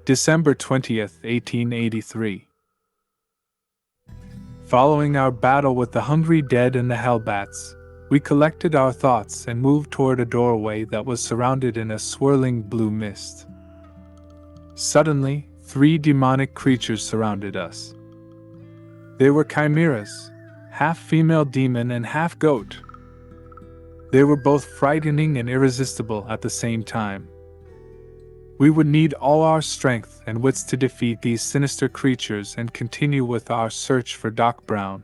December 20th, 1883. Following our battle with the hungry dead and the hellbats, we collected our thoughts and moved toward a doorway that was surrounded in a swirling blue mist. Suddenly, 3 demonic creatures surrounded us. They were chimeras, half female demon and half goat. They were both frightening and irresistible at the same time. We would need all our strength and wits to defeat these sinister creatures and continue with our search for Doc Brown.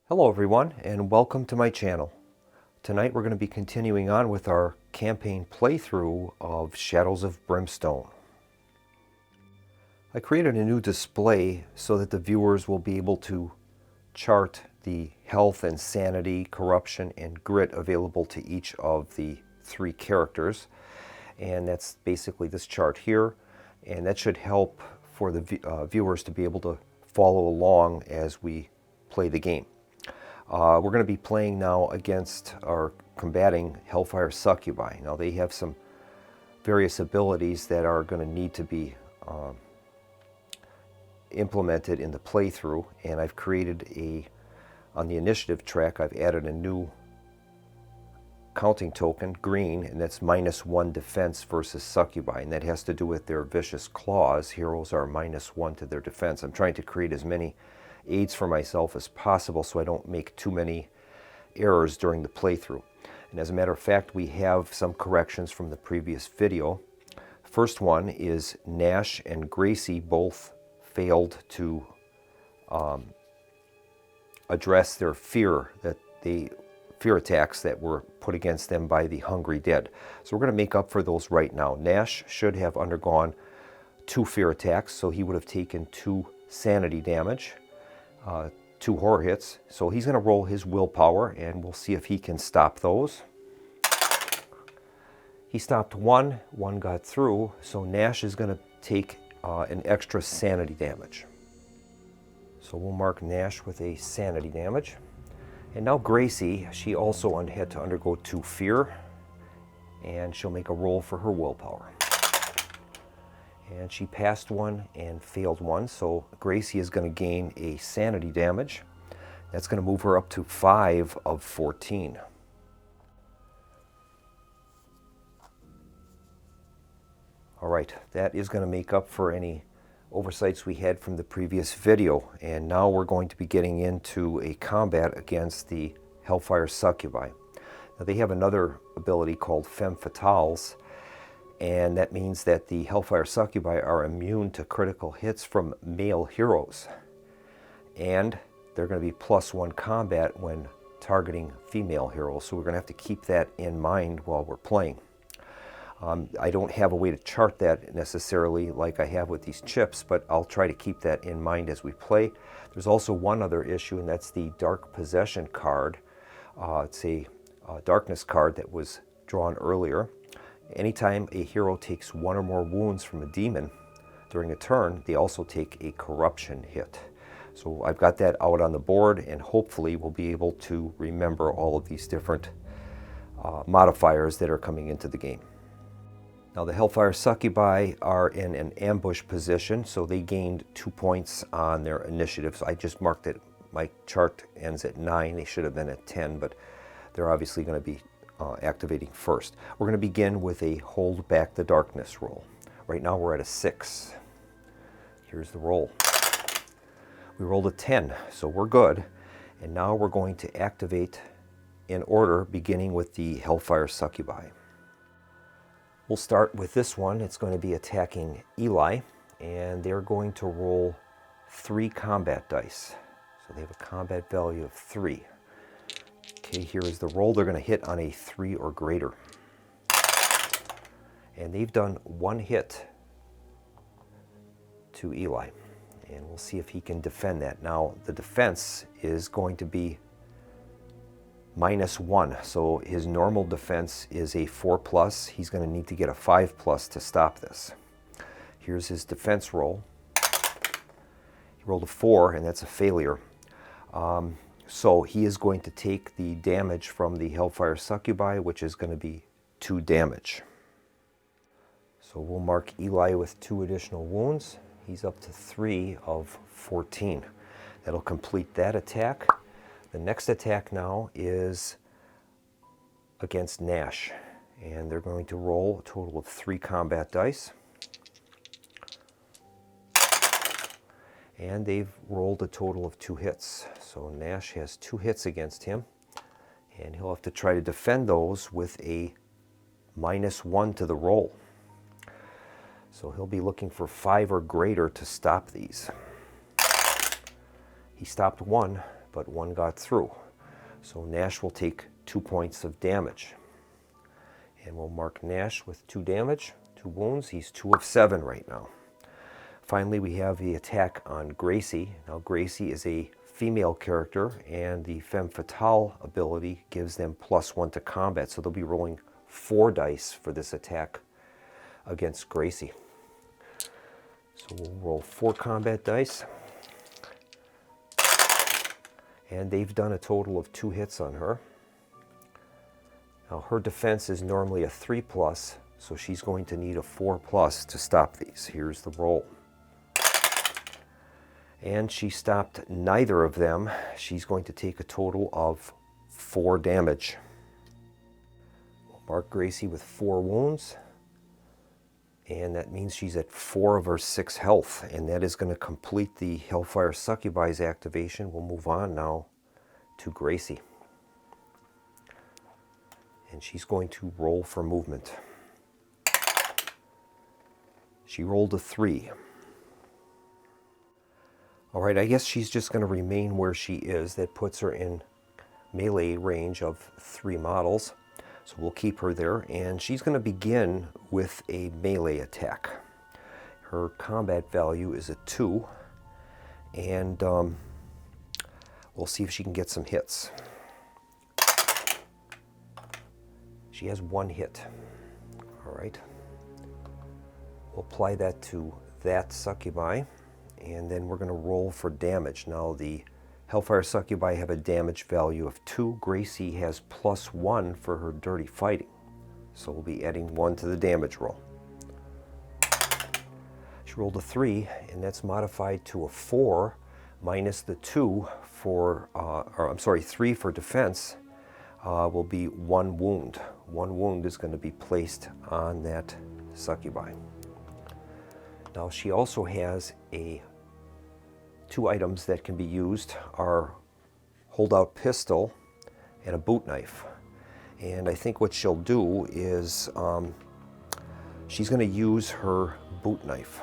Hello everyone, and welcome to my channel. Tonight we're going to be continuing on with our campaign playthrough of Shadows of Brimstone. I created a new display so that the viewers will be able to chart the health and sanity, corruption, and grit available to each of the 3 characters. And that's basically this chart here, and that should help for the viewers to be able to follow along as we play the game. We're going to be playing now against or combating Hellfire Succubi. Now they have some various abilities that are going to need to be implemented in the playthrough, and I've created on the initiative track, I've added a new counting token, green, and that's -1 defense versus Succubi, and that has to do with their vicious claws. Heroes are -1 to their defense. I'm trying to create as many aids for myself as possible so I don't make too many errors during the playthrough. And as a matter of fact, we have some corrections from the previous video. First one is Nash and Gracie both failed to address their fear attacks that were put against them by the hungry dead. So we're going to make up for those right now. Nash should have undergone 2 fear attacks, so he would have taken 2 sanity damage. 2 horror hits, so he's going to roll his willpower and we'll see if he can stop those. He stopped 1 got through, so Nash is going to take an extra sanity damage. So we'll mark Nash with a sanity damage. And now Gracie, she also had to undergo 2 fear, and she'll make a roll for her willpower. And she passed 1 and failed 1, so Gracie is going to gain a sanity damage. That's going to move her up to 5 of 14. All right, that is going to make up for any oversights we had from the previous video. And now we're going to be getting into a combat against the Hellfire Succubi. Now they have another ability called Femme Fatales, and that means that the Hellfire Succubi are immune to critical hits from male heroes. And they're going to be +1 combat when targeting female heroes, so we're going to have to keep that in mind while we're playing. I don't have a way to chart that necessarily like I have with these chips, but I'll try to keep that in mind as we play. There's also one other issue, and that's the Dark Possession card. It's a darkness card that was drawn earlier. Anytime a hero takes 1 or more wounds from a demon during a turn, they also take a corruption hit. So I've got that out on the board, and hopefully we'll be able to remember all of these different modifiers that are coming into the game. Now the Hellfire Succubi are in an ambush position, so they gained 2 points on their initiative. So I just marked it. My chart ends at 9. They should have been at 10, but they're obviously going to be activating first. We're going to begin with a hold back the darkness roll. Right now we're at a 6. Here's the roll. We rolled a 10, so we're good. And now we're going to activate in order, beginning with the Hellfire Succubi. We'll start with this one. It's going to be attacking Ely, and they're going to roll 3 combat dice. So they have a combat value of 3. Okay, here is the roll. They're going to hit on a 3 or greater. And they've done 1 hit to Ely. And we'll see if he can defend that. Now, the defense is going to be -1. So his normal defense is a 4+. He's going to need to get a 5+ to stop this. Here's his defense roll. He rolled a 4, and that's a failure. So he is going to take the damage from the Hellfire Succubi, which is going to be 2 damage. So we'll mark Ely with 2 additional wounds. He's up to 3 of 14. That'll complete that attack. The next attack now is against Nash, and they're going to roll a total of 3 combat dice. And they've rolled a total of 2 hits. So Nash has 2 hits against him, and he'll have to try to defend those with a -1 to the roll. So he'll be looking for 5 or greater to stop these. He stopped 1, but 1 got through. So Nash will take 2 points of damage. And we'll mark Nash with 2 damage, 2 wounds. He's 2 of 7 right now. Finally, we have the attack on Gracie. Now, Gracie is a female character, and the Femme Fatale ability gives them +1 to combat. So they'll be rolling 4 dice for this attack against Gracie. So we'll roll 4 combat dice. And they've done a total of 2 hits on her. Now, her defense is normally a 3+, so she's going to need a 4+ to stop these. Here's the roll. And she stopped neither of them. She's going to take a total of 4 damage. We'll mark Gracie with 4 wounds. And that means she's at 4 of her 6 health. And that is going to complete the Hellfire Succubi's activation. We'll move on now to Gracie. And she's going to roll for movement. She rolled a 3. All right, I guess she's just going to remain where she is. That puts her in melee range of 3 models. So we'll keep her there. And she's going to begin with a melee attack. Her combat value is a 2. And we'll see if she can get some hits. She has 1 hit. All right. We'll apply that to that Succubi. And then we're going to roll for damage. Now, the Hellfire Succubi have a damage value of 2. Gracie has +1 for her dirty fighting. So we'll be adding 1 to the damage roll. She rolled a 3, and that's modified to a 4 minus the 2 for, 3 for defense will be 1 wound. 1 wound is going to be placed on that Succubi. Now, she also has 2 items that can be used are hold-out pistol and a boot knife. And I think what she'll do is she's going to use her boot knife.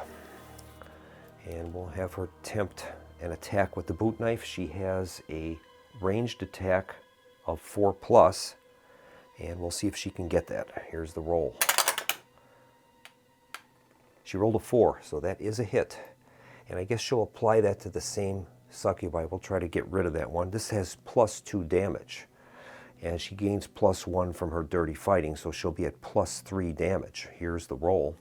And we'll have her attempt an attack with the boot knife. She has a ranged attack of 4+, and we'll see if she can get that. Here's the roll. She rolled a 4, so that is a hit. And I guess she'll apply that to the same Succubi. We'll try to get rid of that one. This has +2 damage. And she gains +1 from her dirty fighting, so she'll be at +3 damage. Here's the roll.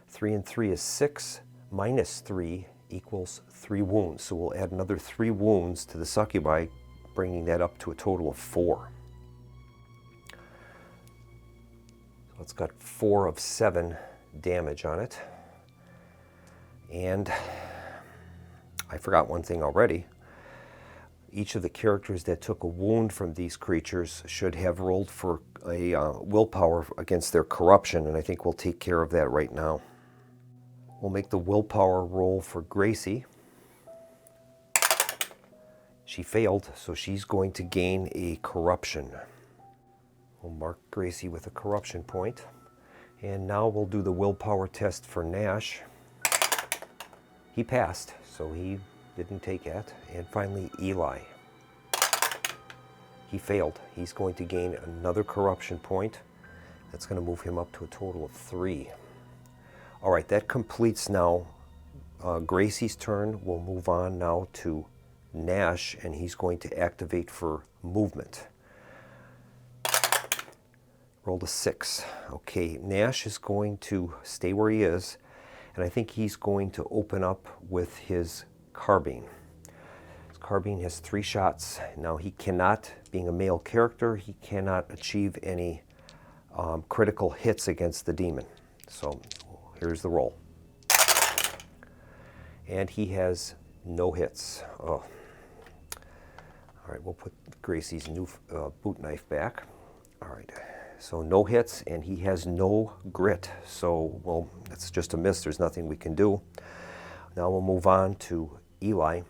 3 and 3 is 6, minus 3 equals 3 wounds. So we'll add another 3 wounds to the Succubi, bringing that up to a total of 4. So it's got 4 of 7 damage on it. And I forgot one thing already. Each of the characters that took a wound from these creatures should have rolled for a willpower against their corruption, and I think we'll take care of that right now. We'll make the willpower roll for Gracie. She failed, so she's going to gain a corruption. We'll mark Gracie with a corruption point. And now we'll do the willpower test for Nash. He passed, so he didn't take it. And finally, Ely. He failed. He's going to gain another corruption point. That's going to move him up to a total of 3. All right, that completes now Gracie's turn. We'll move on now to Nash, and he's going to activate for movement. Rolled a 6. Okay, Nash is going to stay where he is, and I think he's going to open up with his carbine. His carbine has 3 shots. Now he cannot, being a male character, he cannot achieve any critical hits against the demon. So here's the roll. And he has no hits. Oh. All right, we'll put Gracie's new boot knife back. All right, so no hits, and he has no grit. So, well, that's just a miss. There's nothing we can do. Now we'll move on to Ely.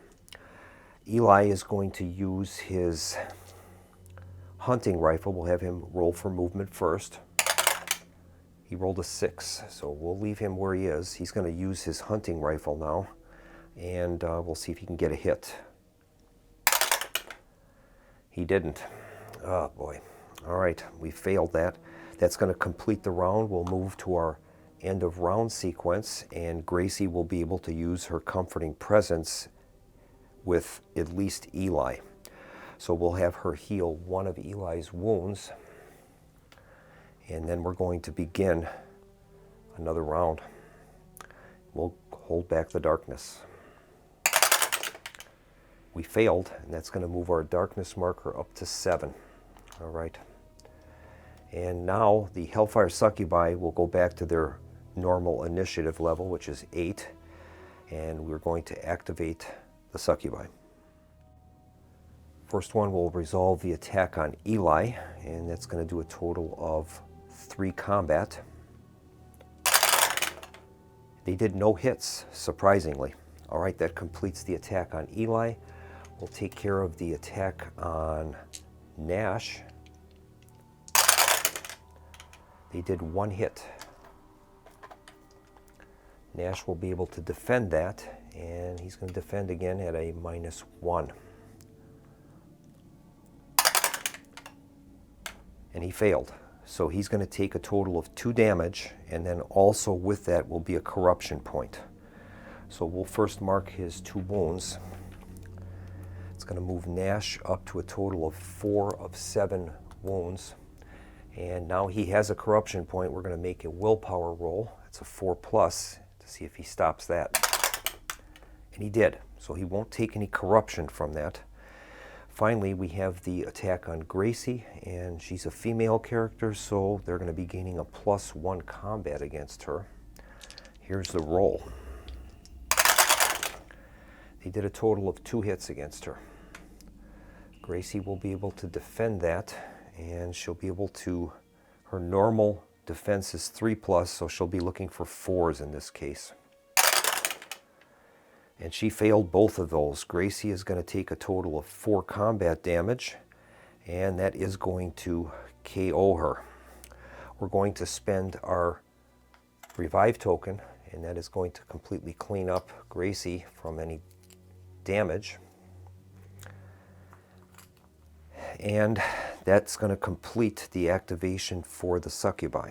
Ely is going to use his hunting rifle. We'll have him roll for movement first. He rolled a 6, so we'll leave him where he is. He's going to use his hunting rifle now, and we'll see if he can get a hit. He didn't. Oh, boy. All right, we failed that. That's going to complete the round. We'll move to our end of round sequence, and Gracie will be able to use her comforting presence with at least Ely. So we'll have her heal one of Eli's wounds, and then we're going to begin another round. We'll hold back the darkness. We failed, and that's going to move our darkness marker up to 7. All right. And now the Hellfire Succubi will go back to their normal initiative level, which is 8, and we're going to activate the Succubi. First one will resolve the attack on Ely, and that's going to do a total of 3 combat. They did no hits, surprisingly. All right, that completes the attack on Ely. We'll take care of the attack on Nash. They did 1 hit. Nash will be able to defend that, and he's going to defend again at a -1. And he failed. So he's going to take a total of 2 damage, and then also with that will be a corruption point. So we'll first mark his 2 wounds. It's going to move Nash up to a total of 4 of 7 wounds. And now he has a corruption point. We're going to make a willpower roll. It's a 4+ to see if he stops that. And he did. So he won't take any corruption from that. Finally, we have the attack on Gracie, and she's a female character, so they're going to be gaining a +1 combat against her. Here's the roll. They did a total of 2 hits against her. Gracie will be able to defend that, and she'll be able to, her normal defense is 3+, so she'll be looking for 4s in this case. And she failed both of those. Gracie is going to take a total of 4 combat damage, and that is going to KO her. We're going to spend our revive token, and that is going to completely clean up Gracie from any damage. And that's going to complete the activation for the Succubi.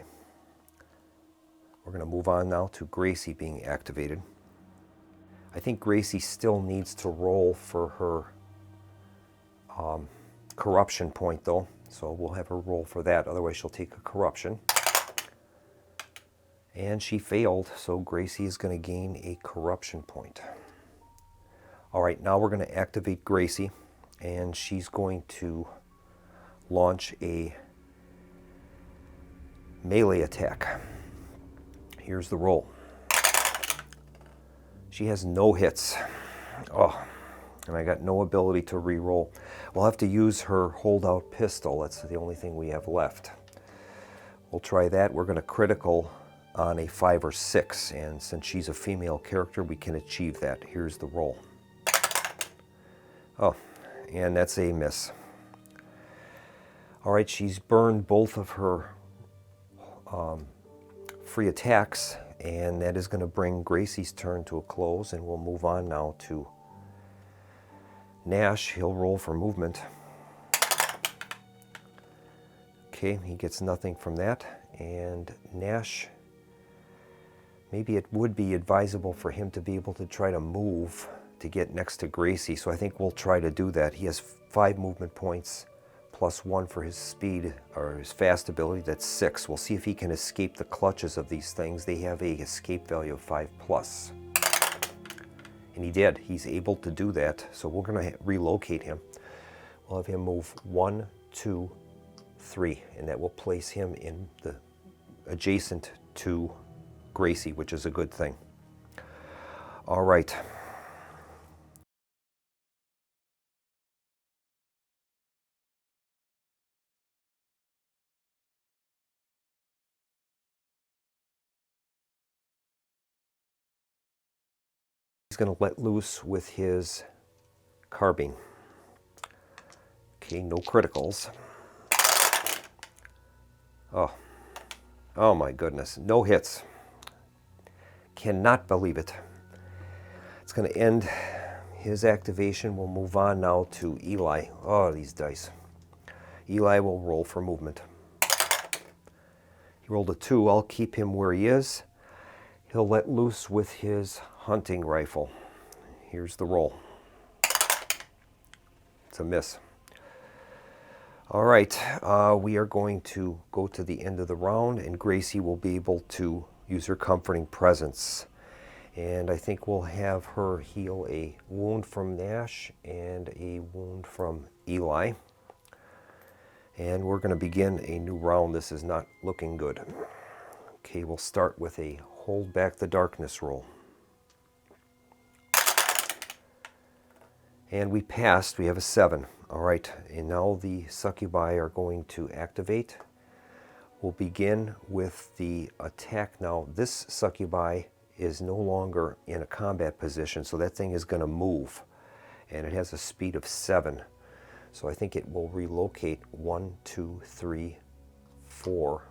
We're going to move on now to Gracie being activated. I think Gracie still needs to roll for her corruption point, though. So we'll have her roll for that. Otherwise, she'll take a corruption. And she failed, so Gracie is going to gain a corruption point. All right, now we're going to activate Gracie, and she's going to launch a melee attack. Here's the roll. She has no hits. Oh, and I got no ability to re-roll. We'll have to use her holdout pistol. That's the only thing we have left. We'll try that. We're going to critical on a 5 or 6, and since she's a female character, we can achieve that. Here's the roll. Oh, and that's a miss. All right, she's burned both of her free attacks, and that is going to bring Gracie's turn to a close, and we'll move on now to Nash. He'll roll for movement. Okay, he gets nothing from that, and Nash, maybe it would be advisable for him to be able to try to move to get next to Gracie, so I think we'll try to do that. He has 5 movement points plus 1 for his speed or his fast ability. That's 6. We'll see if he can escape the clutches of these things. They have a escape value of 5+. And he did. He's able to do that, so we're going to relocate him. We'll have him move 1, 2, 3, and that will place him in the adjacent to Gracie, which is a good thing. All right. He's going to let loose with his carbine. Okay, no criticals. Oh my goodness, no hits. Cannot believe it. It's going to end his activation. We'll move on now to Ely. Oh, these dice. Ely will roll for movement. He rolled a 2. I'll keep him where he is. He'll let loose with his hunting rifle. Here's the roll. It's a miss. All right, we are going to go to the end of the round, and Gracie will be able to use her comforting presence. And I think we'll have her heal a wound from Nash and a wound from Ely. And we're going to begin a new round. This is not looking good. Okay, we'll start with a hold back the darkness roll. And we passed. We have a 7. All right, and now the Succubi are going to activate. We'll begin with the attack now. This Succubi is no longer in a combat position, so that thing is going to move. And it has a speed of 7. So I think it will relocate 1, 2, 3, 4,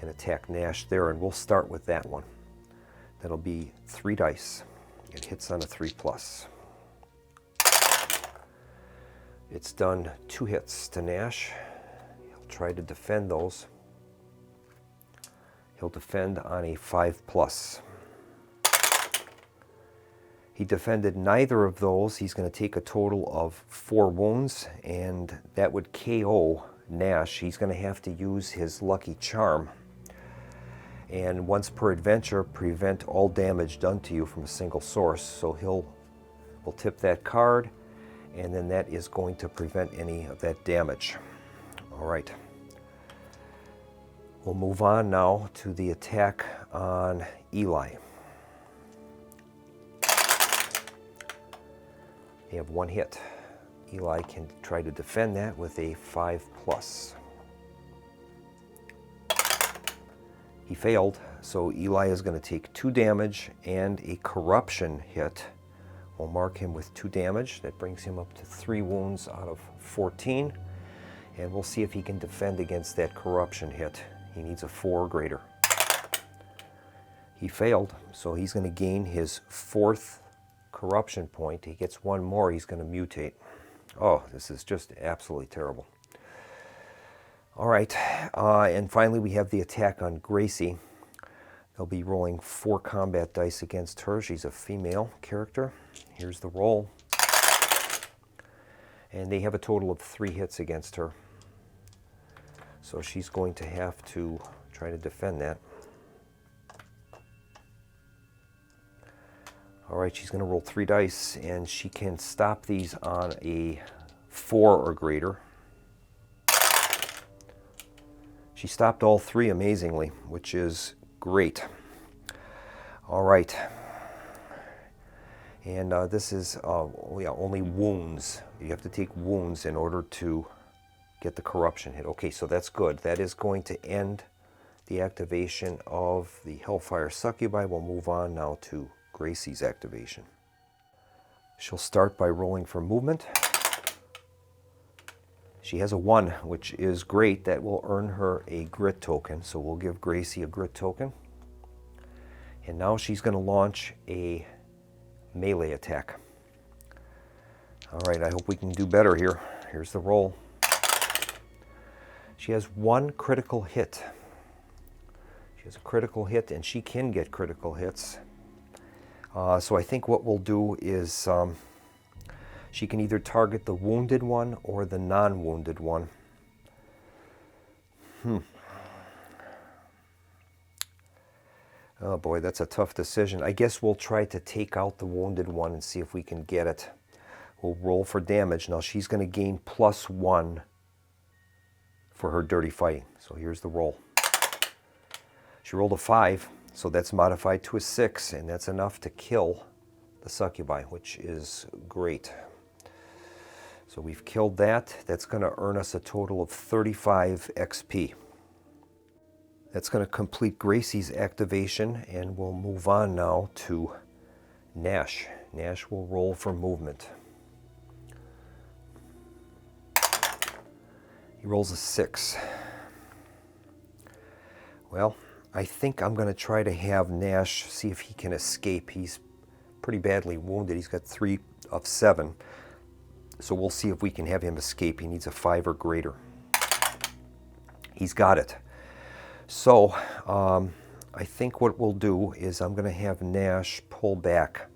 and attack Nash there. And we'll start with that one. That'll be 3 dice. It hits on a 3+. It's done 2 hits to Nash. He'll try to defend those. He'll defend on a 5+. He defended neither of those. He's going to take a total of 4 wounds, and that would KO Nash. He's going to have to use his lucky charm. And once per adventure, prevent all damage done to you from a single source. So we'll tip that card, and then that is going to prevent any of that damage. All right. We'll move on now to the attack on Ely. They have 1 hit. Ely can try to defend that with a 5+. He failed, so Ely is going to take 2 damage and a corruption hit. We'll mark him with 2 damage. That brings him up to 3 wounds out of 14. And we'll see if he can defend against that corruption hit. He needs a 4 or greater. He failed, so he's going to gain his 4th corruption point. He gets 1 more, he's going to mutate. Oh, this is just absolutely terrible. All right, and finally we have the attack on Gracie. They'll be rolling 4 combat dice against her. She's a female character. Here's the roll. And they have a total of 3 hits against her. So she's going to have to try to defend that. All right, she's going to roll 3 dice, and she can stop these on a 4 or greater. She stopped all 3 amazingly, which is great. All right. And this is only wounds. You have to take wounds in order to get the corruption hit. Okay, so that's good. That is going to end the activation of the Hellfire Succubi. We'll move on now to Gracie's activation. She'll start by rolling for movement. She has a 1, which is great. That will earn her a grit token. So we'll give Gracie a grit token. And now she's going to launch a melee attack. All right, I hope we can do better here. Here's the roll. She has 1 critical hit. She has a critical hit, and she can get critical hits. So I think what we'll do is she can either target the wounded one or the non-wounded one. Oh boy, that's a tough decision. I guess we'll try to take out the wounded one and see if we can get it. We'll roll for damage. Now she's going to gain +1 for her dirty fighting. So here's the roll. She rolled a 5, so that's modified to a 6, and that's enough to kill the Succubi, which is great. So we've killed that. That's going to earn us a total of 35 XP. That's going to complete Gracie's activation, and we'll move on now to Nash. Nash will roll for movement. He rolls a 6. Well, I think I'm going to try to have Nash see if he can escape. He's pretty badly wounded. He's got 3 of 7. So we'll see if we can have him escape. He needs a 5 or greater. He's got it. So I think what we'll do is I'm going to have Nash pull back.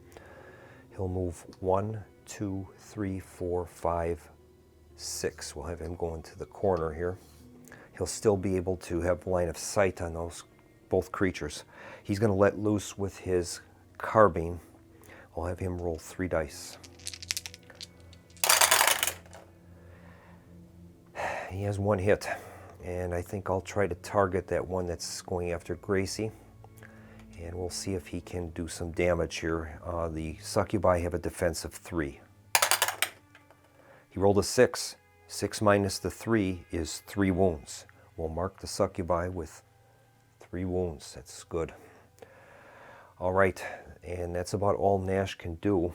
He'll move 1, 2, 3, 4, 5, 6. We'll have him go into the corner here. He'll still be able to have line of sight on those both creatures. He's going to let loose with his carbine. We'll have him roll 3 dice. He has 1 hit. And I think I'll try to target that one that's going after Gracie. And we'll see if he can do some damage here. The Succubi have a defense of 3. He rolled a 6. 6 minus the 3 is 3 wounds. We'll mark the Succubi with 3 wounds. That's good. All right, and that's about all Nash can do.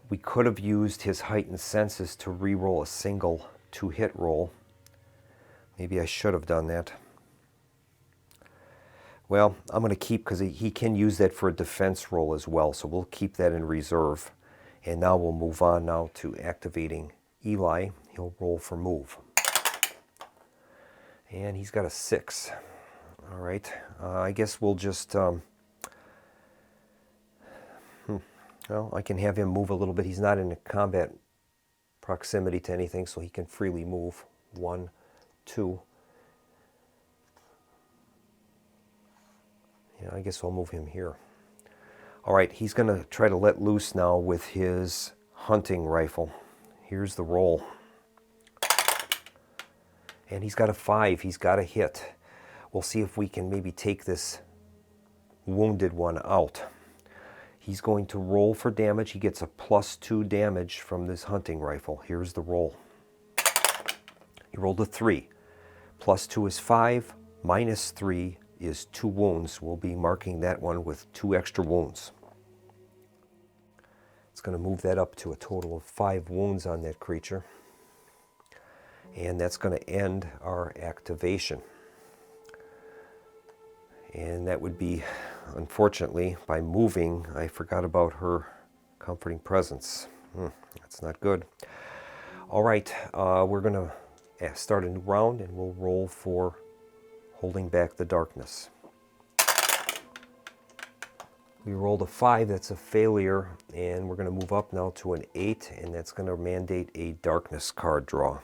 We could have used his heightened senses to re-roll a single 2-hit roll. Maybe I should have done that. Well, I'm going to keep, because he can use that for a defense roll as well, so we'll keep that in reserve. And now we'll move on now to activating Ely. He'll roll for move. And he's got a 6. All right, I guess we'll just, well, I can have him move a little bit. He's not in a combat proximity to anything, so he can freely move. 1, 2. Yeah, I guess I'll move him here. All right, he's going to try to let loose now with his hunting rifle. Here's the roll. And he's got a 5. He's got a hit. We'll see if we can maybe take this wounded one out. He's going to roll for damage. He gets a +2 damage from this hunting rifle. Here's the roll. He rolled a 3. +2 is 5. -3 is 2 wounds. We'll be marking that one with 2 extra wounds. It's going to move that up to a total of 5 wounds on that creature. And that's going to end our activation. And that would be, unfortunately, by moving, I forgot about her comforting presence. That's not good. All right, we're going to start a new round, and we'll roll for holding back the darkness. We rolled a 5, that's a failure, and we're going to move up now to an 8, and that's going to mandate a darkness card draw.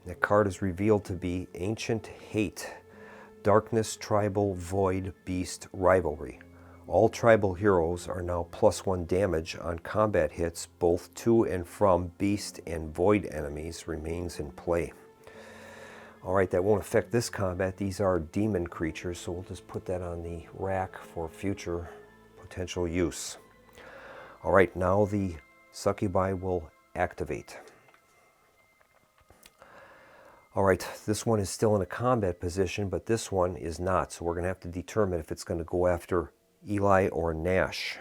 That card is revealed to be Ancient Hate, Darkness Tribal Void Beast Rivalry. All tribal heroes are now +1 damage on combat hits, both to and from beast and void enemies remains in play. All right, that won't affect this combat. These are demon creatures, so we'll just put that on the rack for future potential use. All right, now the Succubi will activate. All right, this one is still in a combat position, but this one is not, so we're going to have to determine if it's going to go after Ely or Nash.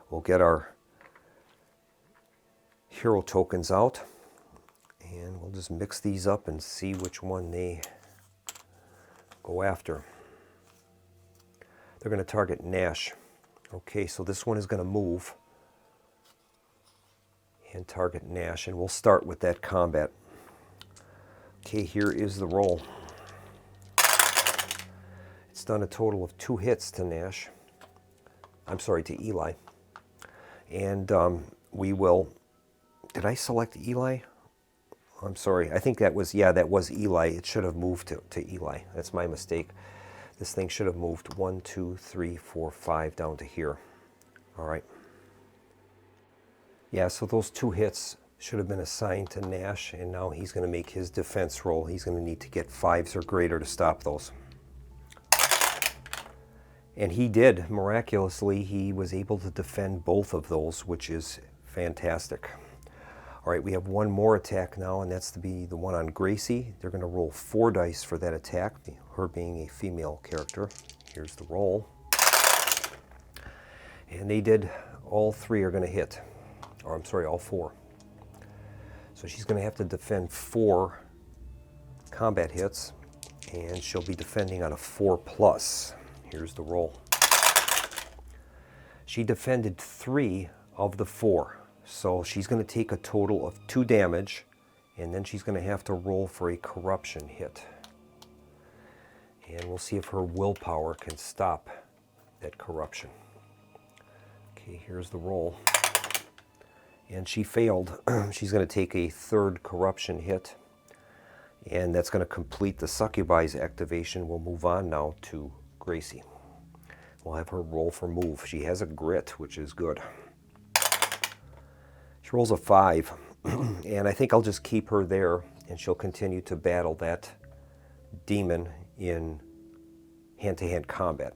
We'll get our hero tokens out. And we'll just mix these up and see which one they go after. They're going to target Nash. Okay, so this one is going to move and target Nash, and we'll start with that combat. Okay, here is the roll. It's done a total of 2 hits to Nash. I'm sorry, to Ely. And we will... Did I select Ely? I'm sorry. I think that was, yeah, that was Ely. It should have moved to Ely. That's my mistake. This thing should have moved 1, 2, 3, 4, 5 down to here. All right. Yeah, so those 2 hits should have been assigned to Nash, and now he's going to make his defense roll. He's going to need to get 5s or greater to stop those. And he did. Miraculously, he was able to defend both of those, which is fantastic. All right, we have one more attack now, and that's to be the one on Gracie. They're going to roll 4 dice for that attack, her being a female character. Here's the roll. And they did, all 3 are going to hit. Or I'm sorry, all 4. So she's going to have to defend 4 combat hits, and she'll be defending on a 4+. Here's the roll. She defended 3 of the 4. So she's going to take a total of 2 damage, and then she's going to have to roll for a corruption hit. And we'll see if her willpower can stop that corruption. Okay, here's the roll. And she failed. She's going to take a 3rd corruption hit, and that's going to complete the Succubi's activation. We'll move on now to Gracie. We'll have her roll for move. She has a grit, which is good. She rolls a 5, and I think I'll just keep her there, and she'll continue to battle that demon in hand-to-hand combat.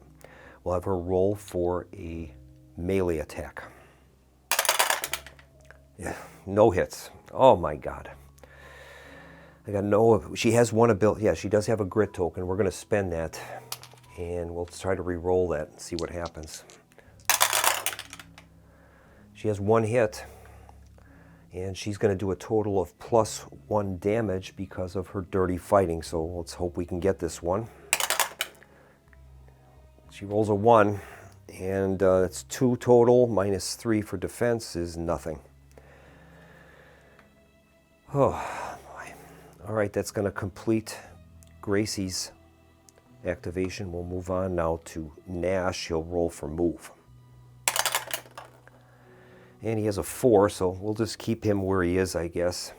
We'll have her roll for a melee attack. Yeah, no hits. Oh my God. I got no... She has one ability. Yeah, she does have a grit token. We're going to spend that, and we'll try to re-roll that and see what happens. She has 1 hit. And she's going to do a total of +1 damage because of her dirty fighting. So let's hope we can get this one. She rolls a 1, and that's 2 total, -3 for defense is nothing. Oh, boy. All right, that's going to complete Gracie's activation. We'll move on now to Nash. He'll roll for move. And he has a 4, so we'll just keep him where he is, I guess.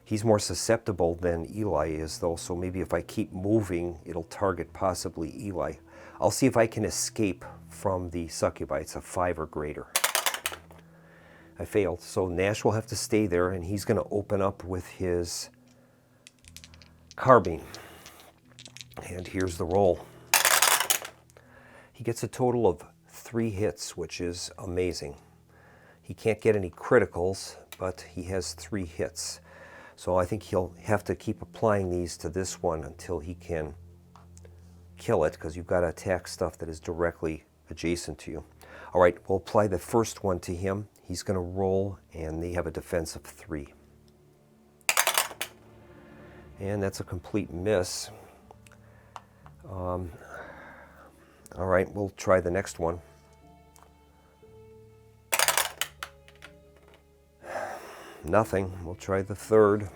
He's more susceptible than Ely is, though, so maybe if I keep moving, it'll target possibly Ely. I'll see if I can escape from the Succubi. It's a 5 or greater. I failed, so Nash will have to stay there, and he's going to open up with his carbine. And here's the roll. He gets a total of 3 hits, which is amazing. He can't get any criticals, but he has 3 hits. So I think he'll have to keep applying these to this one until he can kill it, because you've got to attack stuff that is directly adjacent to you. All right, we'll apply the first one to him. He's going to roll, and they have a defense of 3. And that's a complete miss. All right, we'll try the next one. Nothing. We'll try the 3rd.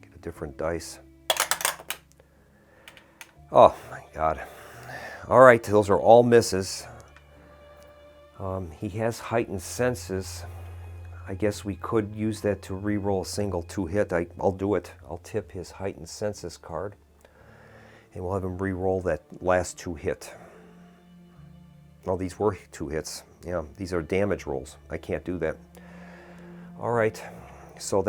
Get a different dice. Oh my God. All right, those are all misses. He has heightened senses. I guess we could use that to re-roll a single 2-hit. I'll do it. I'll tip his heightened senses card, and we'll have him re-roll that last 2-hit. Well, these were 2 hits. Yeah, these are damage rolls. I can't do that. All right, so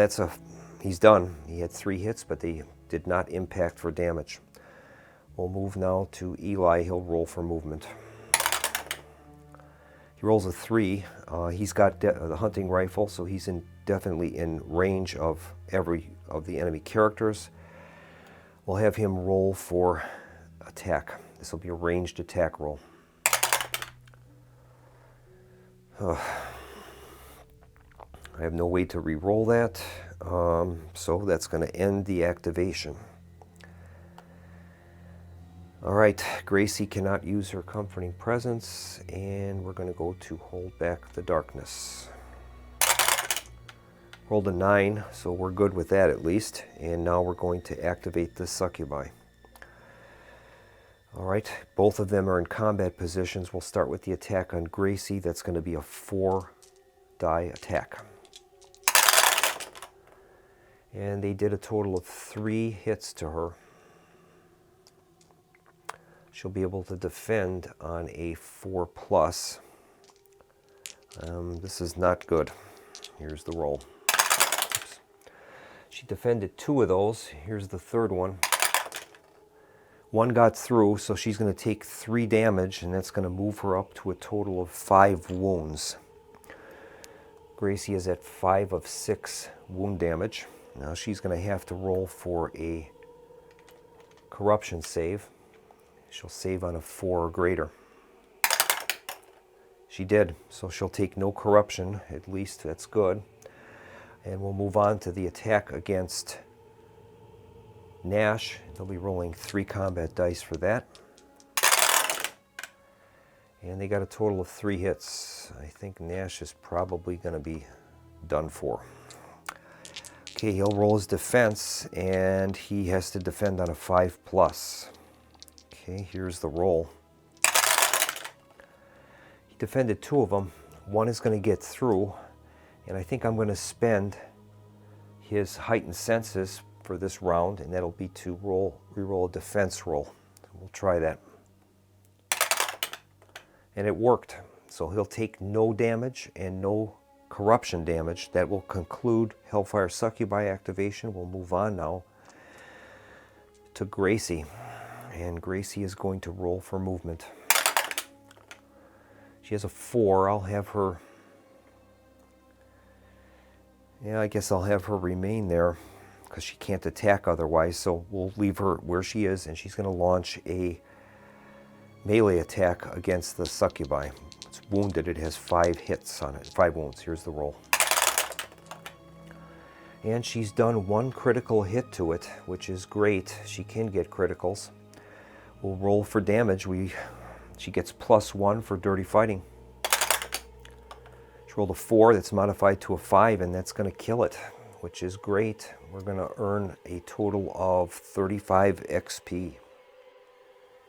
he's done. He had 3 hits, but they did not impact for damage. We'll move now to Ely. He'll roll for movement. He rolls a 3. He's got the hunting rifle, so he's definitely in range of every of the enemy characters. We'll have him roll for attack. This will be a ranged attack roll. I have no way to re-roll that, so that's going to end the activation. All right, Gracie cannot use her comforting presence, and we're going to go to hold back the darkness. Rolled a 9, so we're good with that at least. And now we're going to activate the Succubi. All right, both of them are in combat positions. We'll start with the attack on Gracie. That's going to be a 4-die attack. And they did a total of 3 hits to her. She'll be able to defend on a 4+. This is not good. Here's the roll. Oops. She defended 2 of those. Here's the third one. 1 got through, so she's going to take 3 damage, and that's going to move her up to a total of 5 wounds. Gracie is at 5 of 6 wound damage. Now she's going to have to roll for a corruption save. She'll save on a 4 or greater. She did, so she'll take no corruption, at least that's good. And we'll move on to the attack against Nash. They'll be rolling 3 combat dice for that. And they got a total of 3 hits. I think Nash is probably going to be done for. Okay, he'll roll his defense, and he has to defend on a 5+. Okay, here's the roll. He defended 2 of them. 1 is going to get through, and I think I'm going to spend his heightened senses for this round, and that'll be to re-roll a defense roll. So we'll try that. And it worked. So he'll take no damage and no corruption damage. That will conclude Hellfire Succubi activation. We'll move on now to Gracie. And Gracie is going to roll for movement. She has a 4. I'll have her... Yeah, I guess I'll have her remain there because she can't attack otherwise. So we'll leave her where she is, and she's going to launch a melee attack against the Succubi. It's wounded. It has 5 hits on it. 5 wounds. Here's the roll. And she's done 1 critical hit to it, which is great. She can get criticals. We'll roll for damage. She gets +1 for dirty fighting. She rolled a 4 that's modified to a 5, and that's going to kill it, which is great. We're going to earn a total of 35 XP.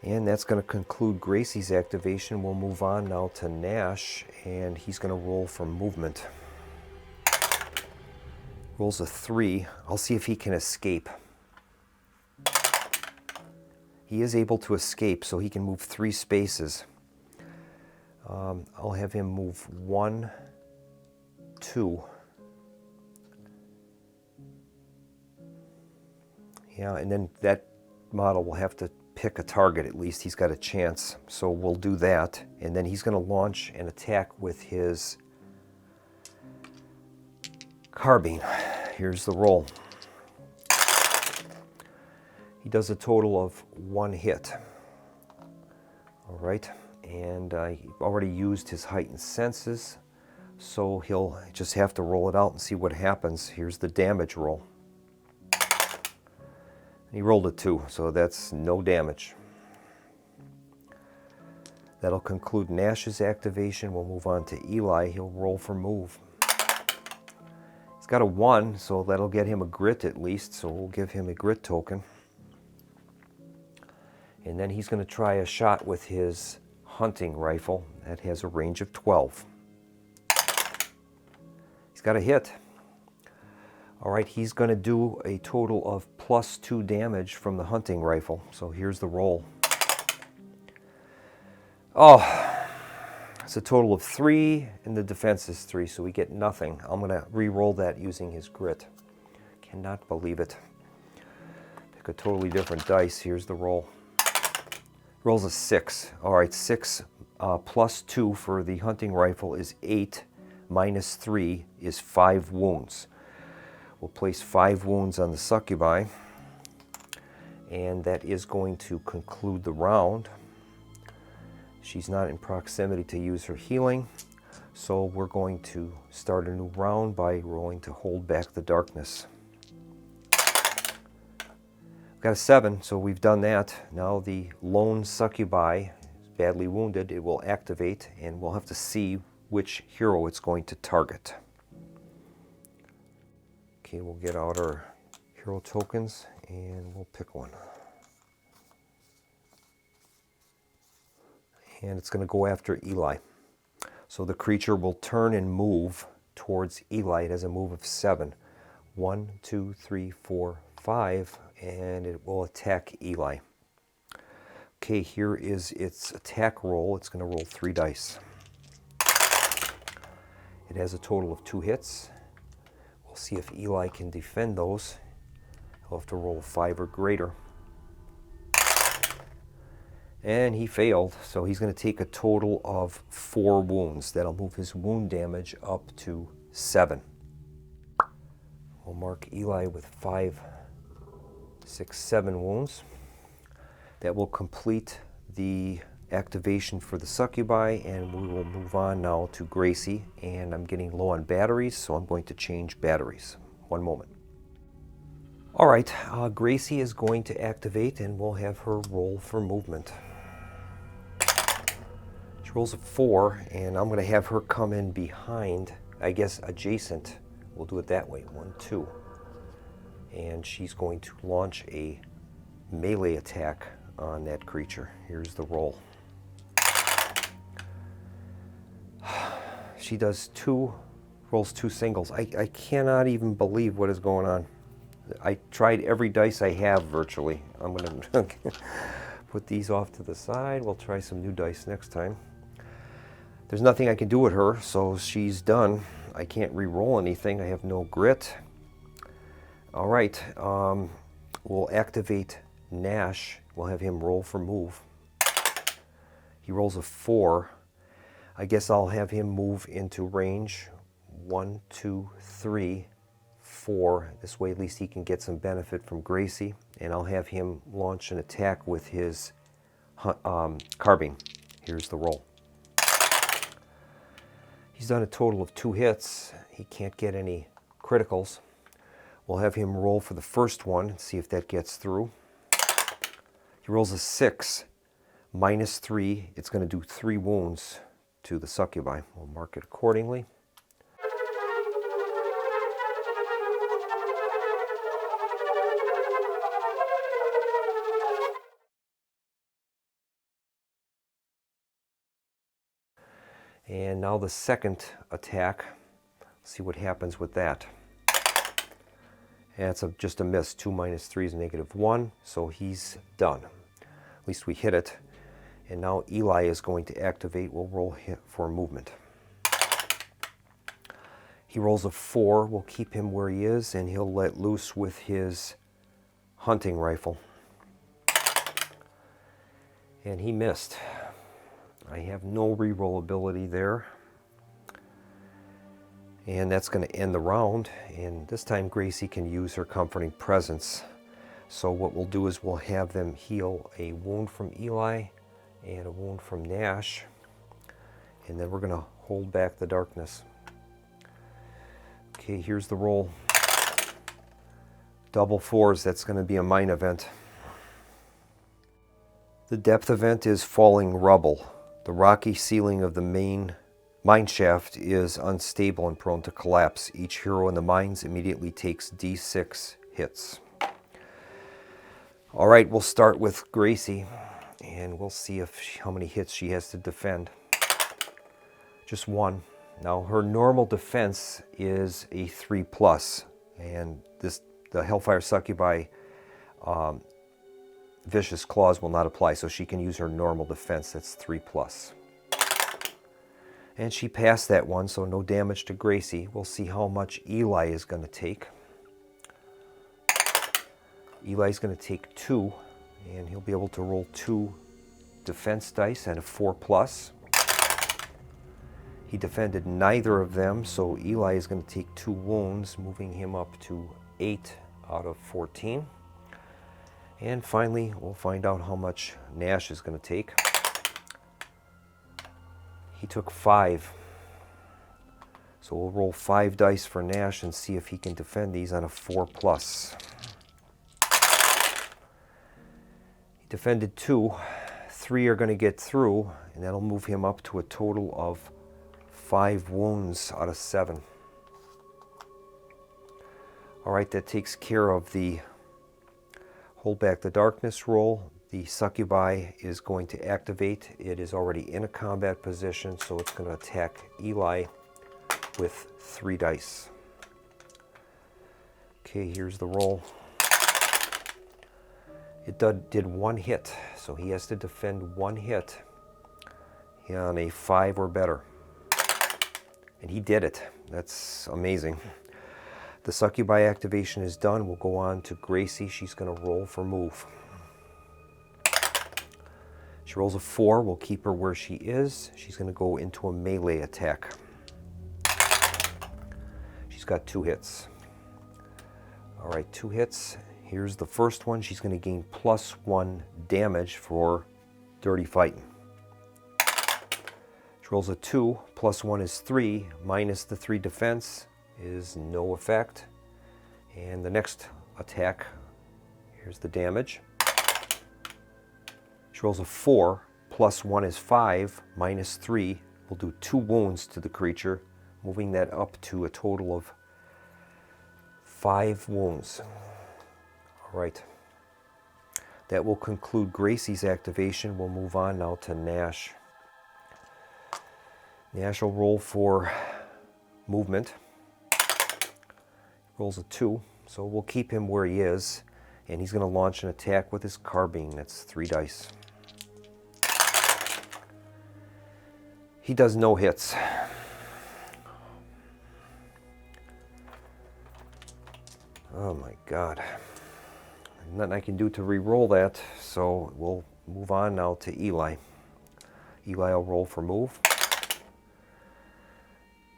And that's going to conclude Gracie's activation. We'll move on now to Nash, and he's going to roll for movement. Rolls a 3. I'll see if he can escape. He is able to escape, so he can move 3 spaces. I'll have him move 1, 2. Yeah, and then that model will have to pick a target at least. He's got a chance, so we'll do that. And then he's going to launch an attack with his carbine. Here's the roll. He does a total of 1 hit. All right, and he already used his heightened senses, so he'll just have to roll it out and see what happens. Here's the damage roll. He rolled a 2, so that's no damage. That'll conclude Nash's activation. We'll move on to Ely. He'll roll for move. He's got a 1, so that'll get him a grit at least, so we'll give him a grit token. And then he's going to try a shot with his hunting rifle. That has a range of 12. He's got a hit. All right, he's going to do a total of +2 damage from the hunting rifle. So here's the roll. Oh, it's a total of 3, and the defense is 3, so we get nothing. I'm going to re-roll that using his grit. Cannot believe it. Pick a totally different dice. Here's the roll. Rolls a 6. All right, 6 +2 for the hunting rifle is 8, -3 is 5 wounds. We'll place 5 wounds on the Succubi, and that is going to conclude the round. She's not in proximity to use her healing, So we're going to start a new round by rolling to hold back the darkness. We've got a 7, so we've done that. Now the lone succubi is badly wounded. It will activate, and we'll have to see which hero it's going to target. Okay, we'll get out our hero tokens, and we'll pick one. And it's going to go after Ely. So the creature will turn and move towards Ely. It has a move of 7. 1, 2, 3, 4, 5, and it will attack Ely. Okay, here is its attack roll. It's going to roll 3 dice. It has a total of 2 hits. We'll see if Ely can defend those. He'll have to roll 5 or greater. And he failed, so he's going to take a total of 4 wounds. That'll move his wound damage up to 7. We'll mark Ely with 5, 6, 7 wounds. That will complete the activation for the succubi, and we will move on now to Gracie. And I'm getting low on batteries, so I'm going to change batteries. One moment. All right, Gracie is going to activate, and we'll have her roll for movement. She rolls a 4, and I'm going to have her come in behind, I guess adjacent. We'll do it that way. 1, 2. And she's going to launch a melee attack on that creature. Here's the roll. She does rolls 2 singles. I cannot even believe what is going on. I tried every dice I have virtually. I'm going to put these off to the side. We'll try some new dice next time. There's nothing I can do with her, so she's done. I can't re-roll anything. I have no grit. All right, we'll activate Nash. We'll have him roll for move. He rolls a 4. I guess I'll have him move into range. 1, 2, 3, 4. This way at least he can get some benefit from Gracie. And I'll have him launch an attack with his carbine. Here's the roll. He's done a total of 2 hits. He can't get any criticals. We'll have him roll for the first one and see if that gets through. He rolls a 6, minus 3. It's going to do 3 wounds to the succubi. We'll mark it accordingly. And now the second attack. See what happens with that. And it's just a miss. 2 minus 3 is -1, so he's done. At least we hit it. And now Ely is going to activate. We'll roll for movement. He rolls a 4. We'll keep him where he is, and he'll let loose with his hunting rifle. And he missed. I have no re-roll ability there. And that's going to end the round. And this time Gracie can use her comforting presence. So what we'll do is we'll have them heal a wound from Ely and a wound from Nash. And then we're going to hold back the darkness. Okay, here's the roll. Double 4s, that's going to be a mine event. The depth event is falling rubble. The rocky ceiling of the main mine shaft is unstable and prone to collapse. Each hero in the mines immediately takes D6 hits. All right, we'll start with Gracie, and we'll see how many hits she has to defend. Just 1. Now, her normal defense is a 3+, and the Hellfire Succubi Vicious Claws will not apply, so she can use her normal defense. That's 3+. And she passed that one, so no damage to Gracie. We'll see how much Ely is going to take. Eli's going to take 2, and he'll be able to roll 2 defense dice and a 4+. He defended neither of them, so Ely is going to take 2 wounds, moving him up to 8 out of 14. And finally, we'll find out how much Nash is going to take. He took 5. So we'll roll 5 dice for Nash and see if he can defend these on a 4+. He defended 2. 3 are going to get through, and that'll move him up to a total of 5 wounds out of 7. Alright, that takes care of the hold back the darkness roll. The Succubi is going to activate. It is already in a combat position, so it's going to attack Ely with 3 dice. Okay, here's the roll. It did 1 hit, so he has to defend 1 hit on a 5 or better. And he did it. That's amazing. The Succubi activation is done. We'll go on to Gracie. She's going to roll for move. She rolls a 4. We'll keep her where she is. She's going to go into a melee attack. She's got 2 hits. All right, 2 hits. Here's the first one. She's going to gain +1 damage for dirty fighting. She rolls a 2. +1 is 3. Minus the 3 defense is no effect. And the next attack, here's the damage. She rolls a 4. +1 is 5. Minus 3 will do 2 wounds to the creature, moving that up to a total of 5 wounds. All right. That will conclude Gracie's activation. We'll move on now to Nash. Nash will roll for movement. Rolls a 2, so we'll keep him where he is, and he's going to launch an attack with his carbine. That's 3 dice. He does no hits. Oh my God. Nothing I can do to re-roll that, so we'll move on now to Ely. Ely will roll for move.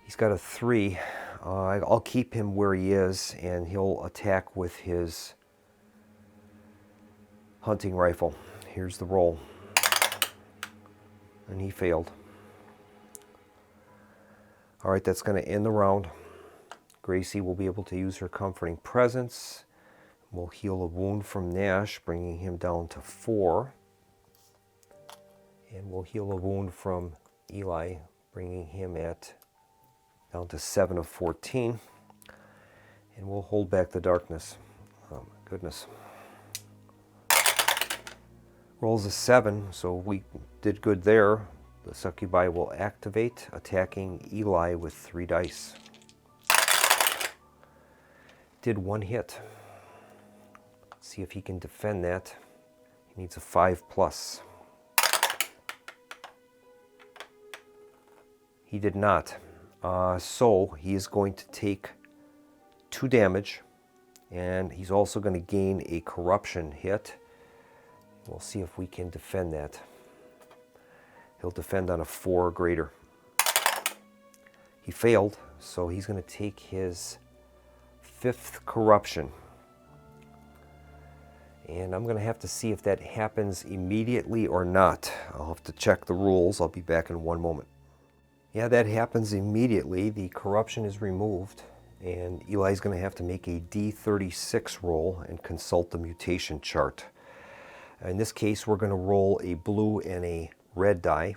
He's got a 3. I'll keep him where he is, and he'll attack with his hunting rifle. Here's the roll. And he failed. All right, that's going to end the round. Gracie will be able to use her comforting presence. We'll heal a wound from Nash, bringing him down to 4. And we'll heal a wound from Ely, bringing him down to 7 of 14. And we'll hold back the darkness. Oh my goodness. Rolls a 7, so we did good there. The Succubi will activate, attacking Ely with 3 dice. Did 1 hit. Let's see if he can defend that. He needs a 5+. He did not. So he is going to take 2 damage, and he's also going to gain a corruption hit. We'll see if we can defend that. He'll defend on a 4 or greater. He failed, so he's going to take his 5th corruption. And I'm going to have to see if that happens immediately or not. I'll have to check the rules. I'll be back in 1 moment. Yeah, that happens immediately. The corruption is removed, and Eli's going to have to make a D36 roll and consult the mutation chart. In this case, we're going to roll a blue and a red die.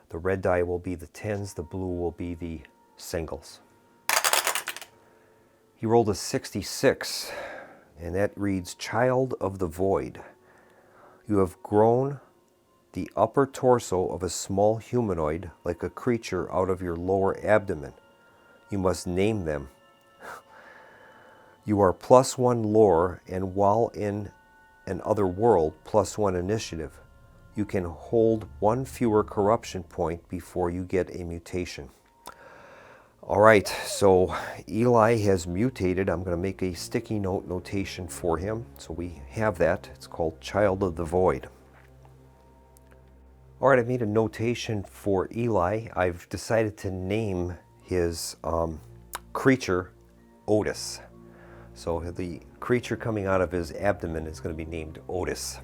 The red die will be the 10s, the blue will be the singles. He rolled a 66, and that reads, Child of the Void. You have grown the upper torso of a small humanoid like a creature out of your lower abdomen. You must name them. You are +1 lore, and while in an other world, +1 initiative. You can hold 1 fewer corruption point before you get a mutation. All right, so Ely has mutated. I'm going to make a sticky note notation for him. So we have that. It's called Child of the Void. All right, I made a notation for Ely. I've decided to name his creature Otis. So the creature coming out of his abdomen is going to be named Otis.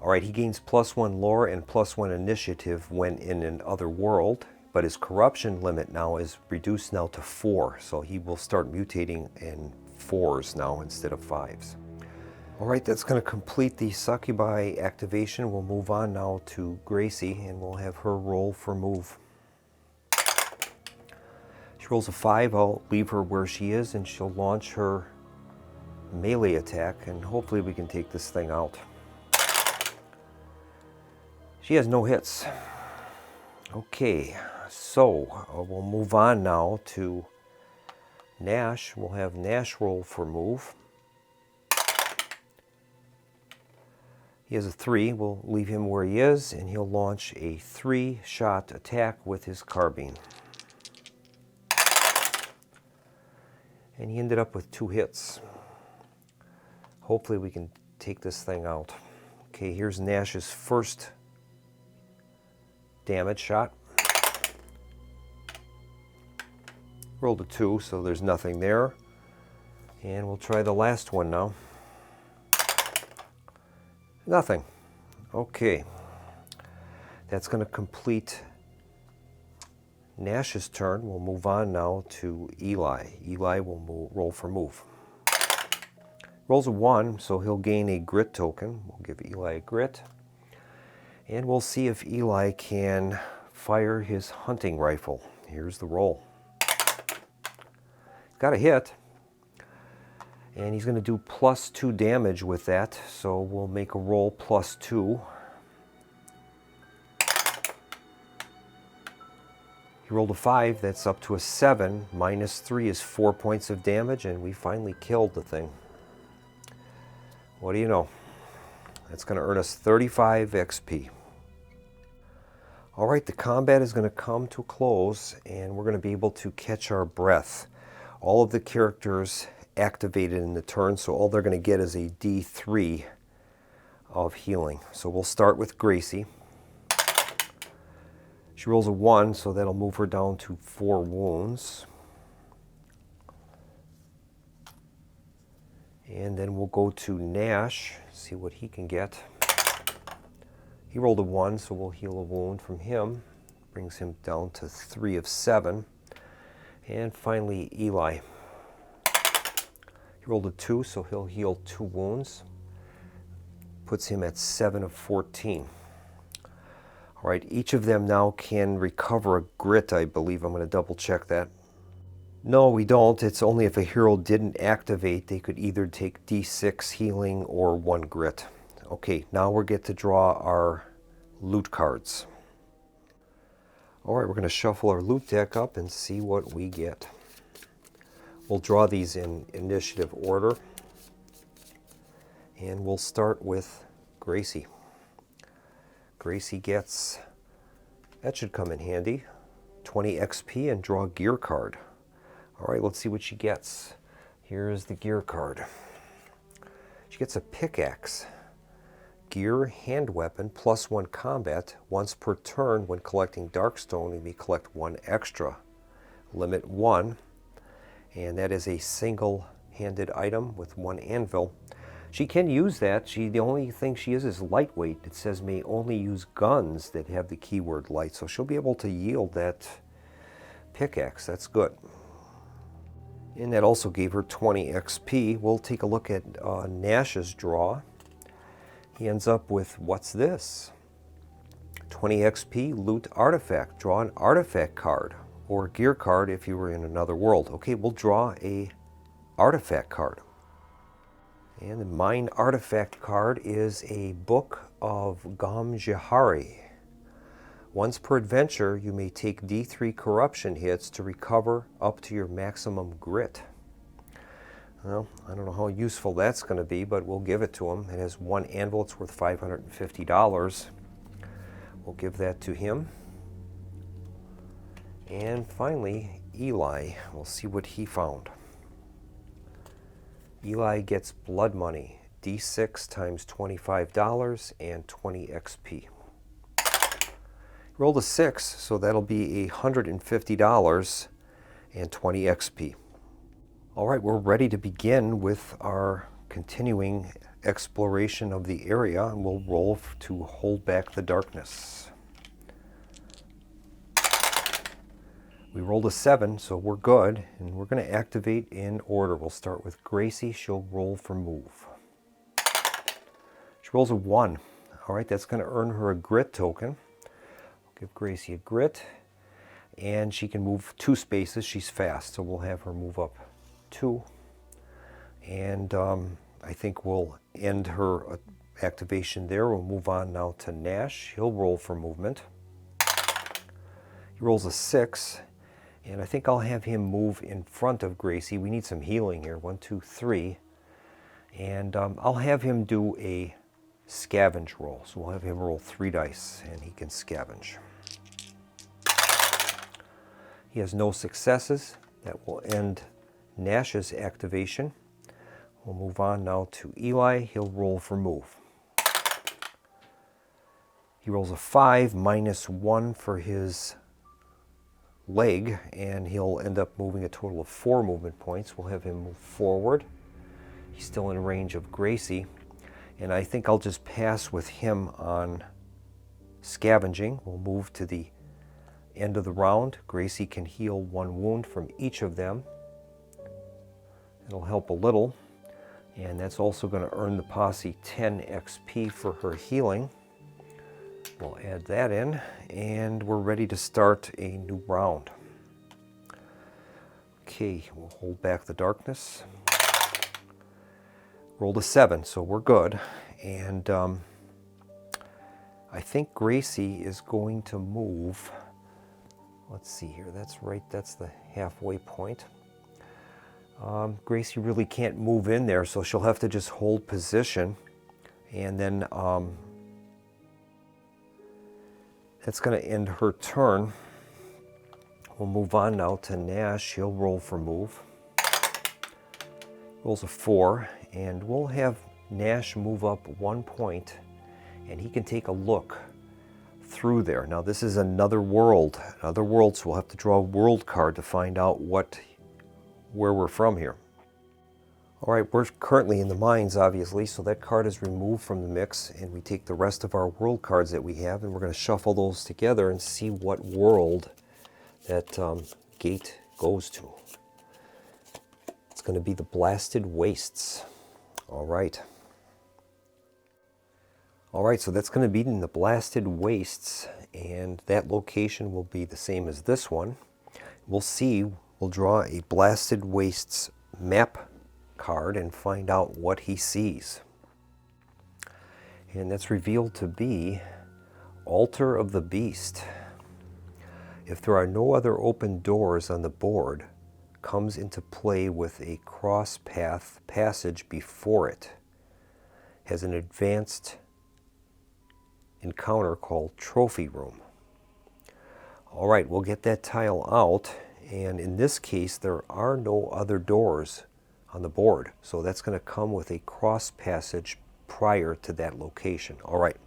All right, he gains +1 lore and +1 initiative when in an other world, but his corruption limit now is reduced now to 4, so he will start mutating in 4s now instead of 5s. All right, that's going to complete the Succubi activation. We'll move on now to Gracie, and we'll have her roll for move. She rolls a 5, I'll leave her where she is, and she'll launch her melee attack, and hopefully we can take this thing out. She has no hits. Okay, so we'll move on now to Nash. We'll have Nash roll for move. He has a 3. We'll leave him where he is, and he'll launch a 3-shot attack with his carbine. And he ended up with 2 hits. Hopefully we can take this thing out. Okay, here's Nash's first damage shot. Rolled a 2, so there's nothing there. And we'll try the last one now. Nothing. Okay. That's going to complete Nash's turn. We'll move on now to Ely. Ely will roll for move. Rolls a 1, so he'll gain a grit token. We'll give Ely a grit. And we'll see if Ely can fire his hunting rifle. Here's the roll. Got a hit. And he's going to do +2 damage with that, so we'll make a roll +2. He rolled a 5, that's up to a 7. -3 is 4 points of damage, and we finally killed the thing. What do you know? That's going to earn us 35 XP. All right, the combat is going to come to a close, and we're going to be able to catch our breath. All of the characters activated in the turn, so all they're going to get is a D3 of healing. So we'll start with Gracie. She rolls a 1, so that'll move her down to 4 wounds. And then we'll go to Nash, see what he can get. He rolled a 1, so we'll heal a wound from him. Brings him down to 3 of 7. And finally, Ely. He rolled a 2, so he'll heal 2 wounds. Puts him at 7 of 14. All right, each of them now can recover a grit, I believe. I'm going to double check that. No, we don't. It's only if a hero didn't activate, they could either take D6 healing or 1 grit. Okay, now we get to draw our loot cards. All right, we're going to shuffle our loot deck up and see what we get. We'll draw these in initiative order. And we'll start with Gracie. Gracie gets, that should come in handy, 20 XP and draw a gear card. All right, let's see what she gets. Here's the gear card. She gets a pickaxe. Gear, hand weapon, +1 combat. Once per turn when collecting Darkstone, you may collect 1 extra. Limit 1. And that is a single-handed item with 1 anvil. She can use that. The only thing she is lightweight. It says may only use guns that have the keyword light. So she'll be able to yield that pickaxe. That's good. And that also gave her 20 XP. We'll take a look at Nash's draw. He ends up with, what's this? 20 XP, loot artifact. Draw an artifact card or a gear card if you were in another world. Okay, we'll draw a artifact card. And the mine artifact card is a Book of Gamjahari. Once per adventure, you may take D3 corruption hits to recover up to your maximum grit. Well, I don't know how useful that's going to be, but we'll give it to him. It has 1 anvil. It's worth $550. We'll give that to him. And finally, Ely. We'll see what he found. Ely gets blood money, D6 times $25 and 20 XP. Rolled a 6, so that'll be $150 and 20 XP. All right, we're ready to begin with our continuing exploration of the area, and we'll roll to hold back the darkness. We rolled a 7, so we're good, and we're going to activate in order. We'll start with Gracie. She'll roll for move. She rolls a 1. All right, that's going to earn her a grit token. I'll give Gracie a grit, and she can move 2 spaces. She's fast, so we'll have her move up 2. And I think we'll end her activation there. We'll move on now to Nash. He'll roll for movement. He rolls a 6, and I think I'll have him move in front of Gracie. We need some healing here. 1, 2, 3. And I'll have him do a scavenge roll. So we'll have him roll 3 dice, and he can scavenge. He has no successes. That will end Nash's activation. We'll move on now to Ely. He'll roll for move. He rolls a 5, -1 for his leg, and he'll end up moving a total of 4 movement points. We'll have him move forward. He's still in range of Gracie, and I think I'll just pass with him on scavenging. We'll move to the end of the round. Gracie can heal 1 wound from each of them. It'll help a little. And that's also going to earn the posse 10 XP for her healing. We'll add that in, and we're ready to start a new round. Okay, we'll hold back the darkness. Rolled a 7, so we're good. And I think Gracie is going to move. Let's see here, that's right, that's the halfway point. Gracie really can't move in there, so she'll have to just hold position, and then that's going to end her turn. We'll move on now to Nash. He'll roll for move. Rolls a 4, and we'll have Nash move up 1 point, and he can take a look through there. Now this is another world, so we'll have to draw a world card to find out where we're from here. All right, we're currently in the mines, obviously, so that card is removed from the mix, and we take the rest of our world cards that we have, and we're going to shuffle those together and see what world that gate goes to. It's going to be the Blasted Wastes. All right. All right, so that's going to be in the Blasted Wastes, and that location will be the same as this one. We'll see. We'll draw a Blasted Wastes map card and find out what he sees. And that's revealed to be Altar of the Beast. If there are no other open doors on the board, comes into play with a cross path passage before it. Has an advanced encounter called Trophy Room. All right, we'll get that tile out. And in this case, there are no other doors on the board. So that's going to come with a cross passage prior to that location. All right.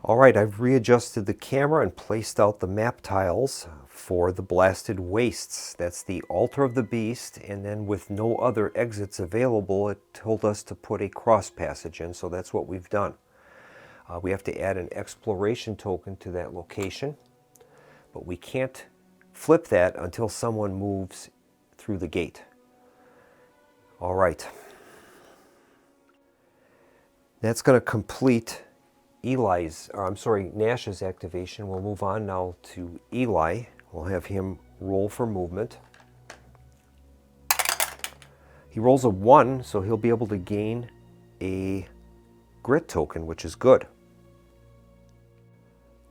All right, I've readjusted the camera and placed out the map tiles for the Blasted Wastes. That's the Altar of the Beast, and then with no other exits available, it told us to put a cross passage in, so that's what we've done. We have to add an exploration token to that location, but we can't flip that until someone moves through the gate. All right. That's going to complete Nash's activation. We'll move on now to Ely. We'll have him roll for movement. He rolls a 1, so he'll be able to gain a grit token, which is good.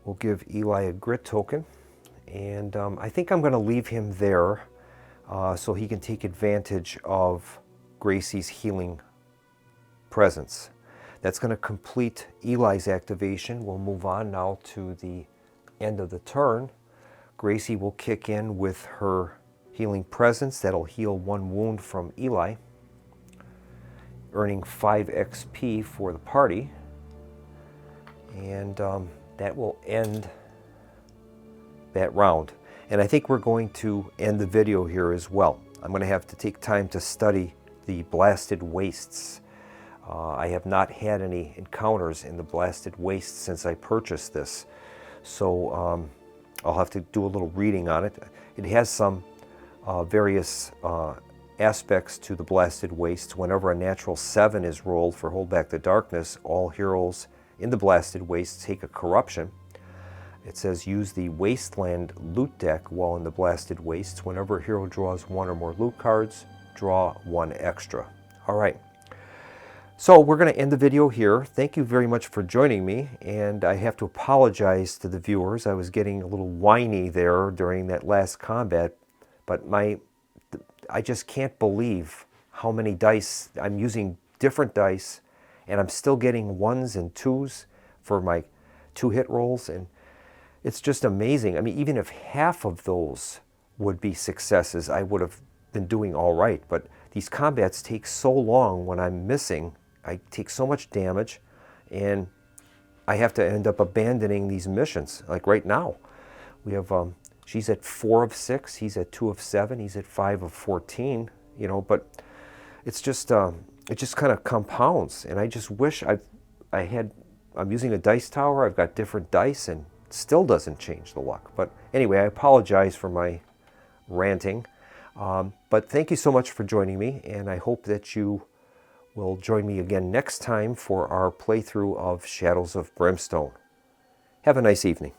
We'll give Ely a grit token. And I think I'm going to leave him there so he can take advantage of Gracie's healing presence. That's going to complete Ely's activation. We'll move on now to the end of the turn. Gracie will kick in with her healing presence. That'll heal 1 wound from Ely, earning 5 XP for the party. And that will end that round. And I think we're going to end the video here as well. I'm going to have to take time to study the Blasted Wastes. I have not had any encounters in the Blasted Wastes since I purchased this. So I'll have to do a little reading on it. It has some various aspects to the Blasted Wastes. Whenever a natural 7 is rolled for Hold Back the Darkness, all heroes in the Blasted Wastes take a corruption. It says use the Wasteland loot deck while in the Blasted Wastes. Whenever a hero draws 1 or more loot cards, draw 1 extra. All right. So we're going to end the video here. Thank you very much for joining me, and I have to apologize to the viewers. I was getting a little whiny there during that last combat, but I just can't believe how many dice. I'm using different dice, and I'm still getting 1s and 2s for my 2-hit rolls, and it's just amazing. I mean, even if half of those would be successes, I would have been doing all right, but these combats take so long when I'm missing. I take so much damage, and I have to end up abandoning these missions. Like right now, we have, she's at 4 of 6, he's at 2 of 7, he's at 5 of 14, you know, but it's just, it just kind of compounds, and I just wish I'm using a dice tower, I've got different dice, and it still doesn't change the luck. But anyway, I apologize for my ranting, but thank you so much for joining me, and I hope that you will join me again next time for our playthrough of Shadows of Brimstone. Have a nice evening.